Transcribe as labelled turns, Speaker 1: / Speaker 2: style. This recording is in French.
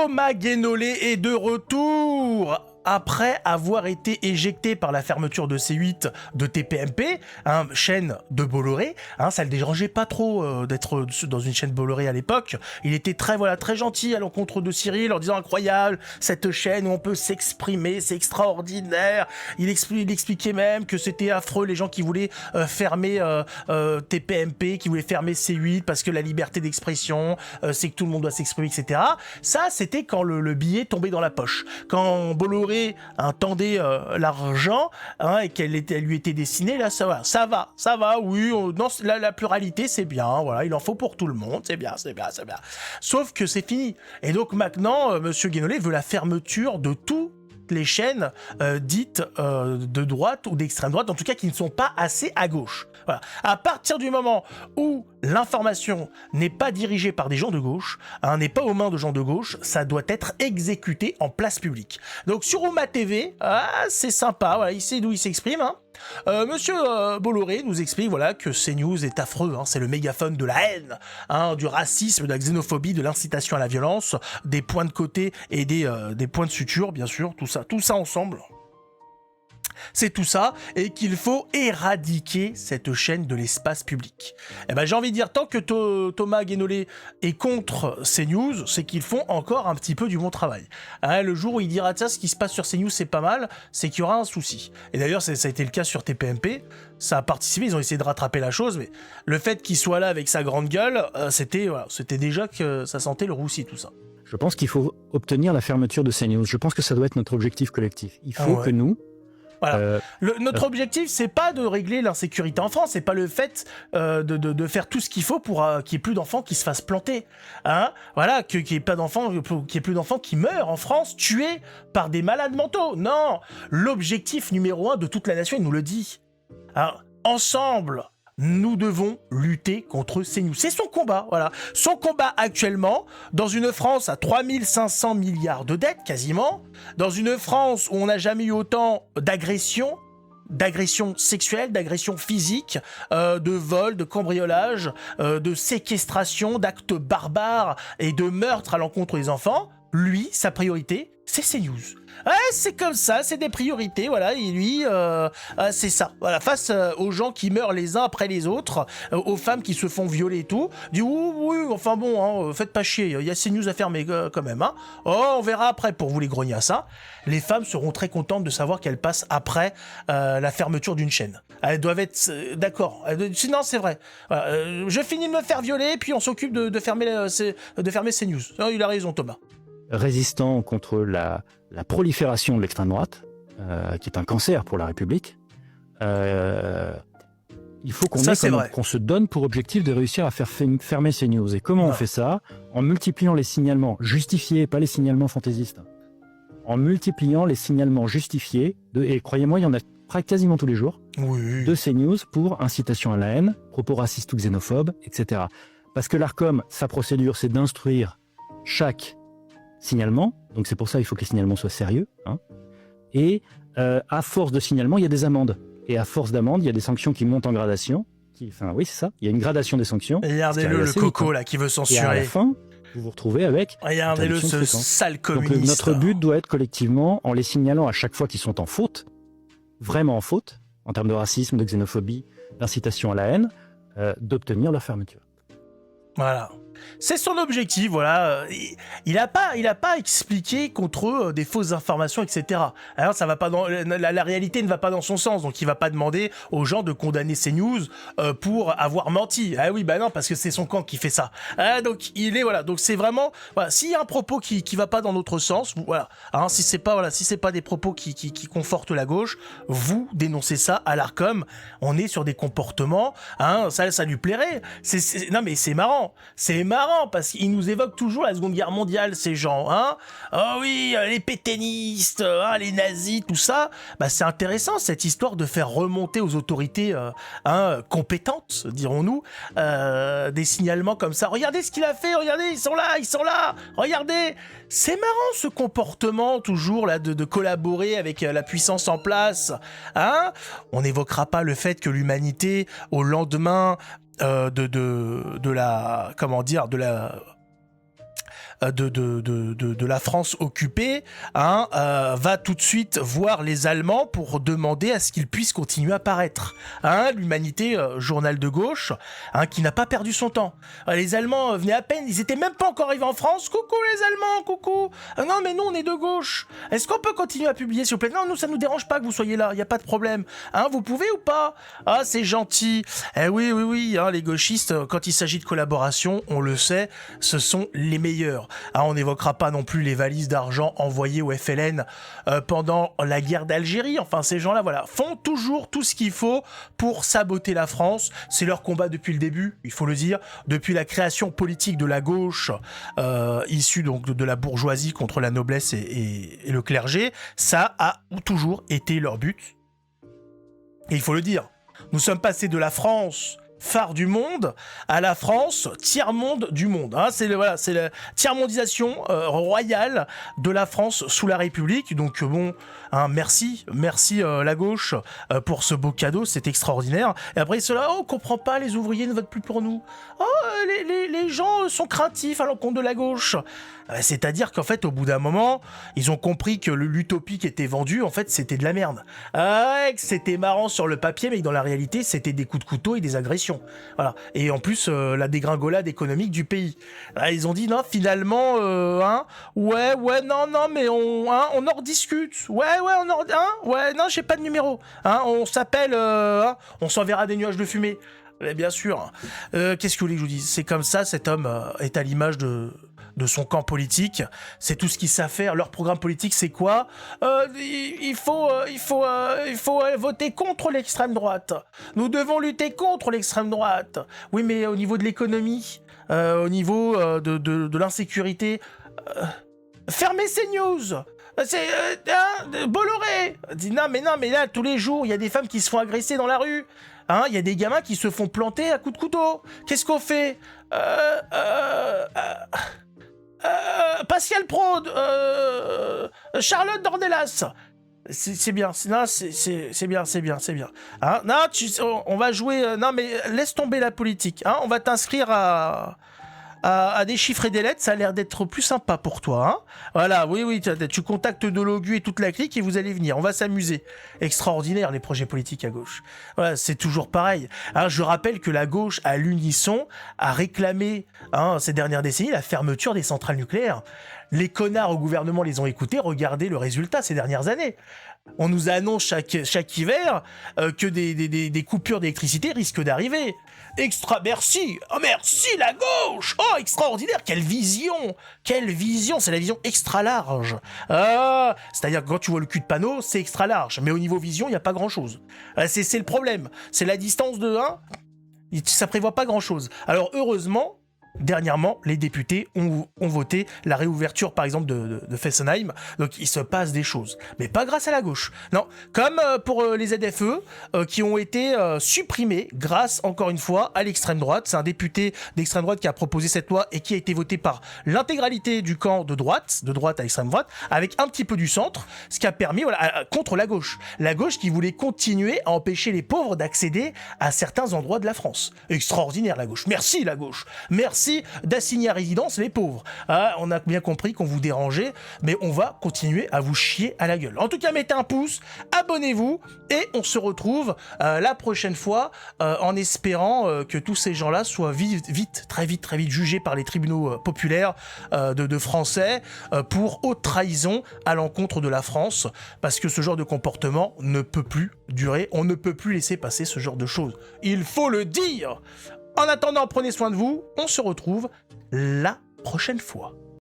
Speaker 1: Thomas Guénolé est de retour après avoir été éjecté par la fermeture de C8 de TPMP, chaîne de Bolloré. Ça le dérangeait pas trop d'être dans une chaîne Bolloré à l'époque. Il était très gentil à l'encontre de Cyril en disant incroyable, cette chaîne où on peut s'exprimer, c'est extraordinaire. Il expliquait même que c'était affreux les gens qui voulaient fermer TPMP, qui voulaient fermer C8 parce que la liberté d'expression, c'est que tout le monde doit s'exprimer, etc. Ça, c'était quand le billet tombait dans la poche. Quand Bolloré tendait l'argent et qu'elle lui était destinée, là ça va, oui, non, la pluralité c'est bien, voilà, il en faut pour tout le monde, c'est bien. Sauf que c'est fini. Et donc maintenant, Monsieur Guénolé veut la fermeture de toutes les chaînes dites de droite ou d'extrême droite, en tout cas qui ne sont pas assez à gauche. Voilà. À partir du moment où l'information n'est pas dirigée par des gens de gauche, n'est pas aux mains de gens de gauche, ça doit être exécuté en place publique. Donc sur Ouma TV, c'est sympa, voilà, il sait d'où il s'exprime. Monsieur Bolloré nous explique que CNews est affreux, c'est le mégaphone de la haine, du racisme, de la xénophobie, de l'incitation à la violence, des points de côté et des points de suture, bien sûr, tout ça ensemble. C'est tout ça, et qu'il faut éradiquer cette chaîne de l'espace public. Et ben j'ai envie de dire, tant que Thomas Guénolé est contre CNews, c'est qu'ils font encore un petit peu du bon travail. Le jour où il dira tiens, ce qui se passe sur CNews c'est pas mal, c'est qu'il y aura un souci. Et d'ailleurs ça a été le cas sur TPMP, ça a participé, ils ont essayé de rattraper la chose, mais le fait qu'il soit là avec sa grande gueule, c'était déjà que ça sentait le roussi tout ça.
Speaker 2: Je pense qu'il faut obtenir la fermeture de CNews. Je pense que ça doit être notre objectif collectif. Il faut que nous...
Speaker 1: Voilà. Notre objectif, c'est pas de régler l'insécurité en France, c'est pas le fait de faire tout ce qu'il faut pour qu'il y ait plus d'enfants qui se fassent planter, voilà, qu'il y ait pas d'enfants, qu'il y ait plus d'enfants qui meurent en France, tués par des malades mentaux. Non, l'objectif numéro 1 de toute la nation, il nous le dit. Ensemble, nous devons lutter contre CNews. C'est son combat, voilà. Son combat actuellement, dans une France à 3500 milliards de dettes, quasiment, dans une France où on n'a jamais eu autant d'agressions sexuelles, d'agressions physiques, de vols, de cambriolages, de séquestration, d'actes barbares et de meurtres à l'encontre des enfants. Lui, sa priorité, c'est CNews. Ouais, c'est comme ça, c'est des priorités, voilà, et lui, c'est ça. Voilà, face aux gens qui meurent les uns après les autres, aux femmes qui se font violer et tout, dit oui, enfin bon, faites pas chier, il y a CNews à fermer quand même, on verra après pour vous les grognasses, Les femmes seront très contentes de savoir qu'elles passent après la fermeture d'une chaîne. Elles doivent être d'accord. Non, c'est vrai. Voilà, je finis de me faire violer, puis on s'occupe de fermer CNews. Il a raison, Thomas.
Speaker 2: Résistant contre la prolifération de l'extrême droite, qui est un cancer pour la République, il faut qu'on se donne pour objectif de réussir à faire fermer ces news. Et comment on fait ça? En multipliant les signalements justifiés, pas les signalements fantaisistes. En multipliant les signalements justifiés, et croyez-moi, il y en a quasiment tous les jours, de ces news pour incitation à la haine, propos racistes ou xénophobes, etc. Parce que l'ARCOM, sa procédure, c'est d'instruire chaque signalement, donc c'est pour ça qu'il faut que les signalements soient sérieux, et à force de signalement, il y a des amendes, et à force d'amendes, il y a des sanctions qui montent en gradation, oui c'est ça, il y a une gradation des sanctions.
Speaker 1: Regardez-le, le coco là qui veut censurer.
Speaker 2: Et à la fin, vous vous retrouvez avec...
Speaker 1: Regardez-le, ce sale communiste.
Speaker 2: Donc notre but doit être collectivement, en les signalant à chaque fois qu'ils sont en faute, vraiment en faute, en termes de racisme, de xénophobie, d'incitation à la haine, d'obtenir leur fermeture. Voilà.
Speaker 1: C'est son objectif, voilà. Il a pas expliqué contre eux des fausses informations, etc. Alors ça va pas dans la réalité ne va pas dans son sens, donc il va pas demander aux gens de condamner CNews pour avoir menti. Ah oui, bah non, parce que c'est son camp qui fait ça. Donc donc c'est vraiment s'il y a un propos qui va pas dans notre sens, voilà. Si c'est pas des propos qui confortent la gauche, vous dénoncez ça à l'ARCOM. On est sur des comportements, ça lui plairait. Non mais c'est marrant. C'est marrant parce qu'ils nous évoquent toujours la Seconde Guerre mondiale, ces gens, Oh oui, les pétainistes, les nazis, tout ça. C'est intéressant cette histoire de faire remonter aux autorités compétentes, dirons-nous, des signalements comme ça. Regardez ce qu'il a fait, regardez, ils sont là, regardez. C'est marrant ce comportement toujours là de collaborer avec la puissance en place. On n'évoquera pas le fait que l'humanité, au lendemain de la de la France occupée, hein, va tout de suite voir les Allemands pour demander à ce qu'ils puissent continuer à paraître. Hein, l'Humanité, journal de gauche, hein, qui n'a pas perdu son temps. Les Allemands venaient à peine, ils étaient même pas encore arrivés en France. Coucou les Allemands, coucou. Non mais nous on est de gauche. Est-ce qu'on peut continuer à publier s'il vous plaît? Non, nous ça nous dérange pas que vous soyez là, il y a pas de problème. Hein, vous pouvez ou pas? Ah c'est gentil. Eh oui, hein, les gauchistes, quand il s'agit de collaboration, on le sait, ce sont les meilleurs. Hein, on n'évoquera pas non plus les valises d'argent envoyées au FLN pendant la guerre d'Algérie. Enfin ces gens-là, voilà, font toujours tout ce qu'il faut pour saboter la France. C'est leur combat depuis le début, il faut le dire, depuis la création politique de la gauche, issue donc de la bourgeoisie contre la noblesse et le clergé. Ça a toujours été leur but. Et il faut le dire, nous sommes passés de la France phare du monde à la France tiers-monde du monde. Hein, c'est la tiers-mondisation royale de la France sous la République. Donc bon, hein, merci la gauche pour ce beau cadeau, c'est extraordinaire. Et après cela, on comprend pas, les ouvriers ne votent plus pour nous. Oh, les gens sont craintifs à l'encontre de la gauche. C'est-à-dire qu'en fait, au bout d'un moment, ils ont compris que l'utopie qui était vendue, en fait, c'était de la merde. Que c'était marrant sur le papier, mais que dans la réalité, c'était des coups de couteau et des agressions. Voilà. Et en plus, la dégringolade économique du pays. Ils ont dit, non, finalement, non, mais on en rediscute. Non, j'ai pas de numéro. Hein, on s'appelle, on s'enverra des nuages de fumée. Mais bien sûr. Qu'est-ce que vous voulez que je vous dise? C'est comme ça, cet homme est à l'image de son camp politique. C'est tout ce qu'ils savent faire. Leur programme politique, c'est quoi? Il faut voter contre l'extrême droite. Nous devons lutter contre l'extrême droite. Oui, mais au niveau de l'économie, au niveau de l'insécurité, fermez ces news. C'est Bolloré dit non mais là tous les jours il y a des femmes qui se font agresser dans la rue. Hein, il y a des gamins qui se font planter à coups de couteau. Qu'est-ce qu'on fait? Pascal Prod, Charlotte Dornelas. C'est bien, c'est bien. Hein, non, on va jouer. Non, mais laisse tomber la politique. Hein, on va t'inscrire à des chiffres et des lettres, ça a l'air d'être plus sympa pour toi. Hein, voilà, oui, tu contactes Dologu et toute la clique et vous allez venir. On va s'amuser. Extraordinaire les projets politiques à gauche. Voilà, c'est toujours pareil. Hein, je rappelle que la gauche, à l'unisson, a réclamé ces dernières décennies la fermeture des centrales nucléaires. Les connards au gouvernement les ont écoutés. Regardez le résultat ces dernières années. On nous annonce chaque hiver que des coupures d'électricité risquent d'arriver. Merci la gauche. Oh, extraordinaire, quelle vision, c'est la vision extra large. C'est-à-dire que quand tu vois le cul de panneau, c'est extra large, mais au niveau vision, il n'y a pas grand-chose. C'est le problème, c'est la distance de 1, ça prévoit pas grand-chose. Alors heureusement, dernièrement, les députés ont voté la réouverture, par exemple, de Fessenheim. Donc, il se passe des choses. Mais pas grâce à la gauche. Non, comme pour les ZFE, qui ont été supprimés grâce, encore une fois, à l'extrême droite. C'est un député d'extrême droite qui a proposé cette loi et qui a été voté par l'intégralité du camp de droite à l'extrême droite, avec un petit peu du centre, ce qui a permis, contre la gauche. La gauche qui voulait continuer à empêcher les pauvres d'accéder à certains endroits de la France. Extraordinaire, la gauche. Merci, la gauche. Merci d'assigner à résidence les pauvres. On a bien compris qu'on vous dérangeait, mais on va continuer à vous chier à la gueule. En tout cas, mettez un pouce, abonnez-vous, et on se retrouve la prochaine fois, en espérant que tous ces gens-là soient très vite jugés par les tribunaux populaires de Français pour haute trahison à l'encontre de la France, parce que ce genre de comportement ne peut plus durer, on ne peut plus laisser passer ce genre de choses. Il faut le dire! En attendant, prenez soin de vous, on se retrouve la prochaine fois.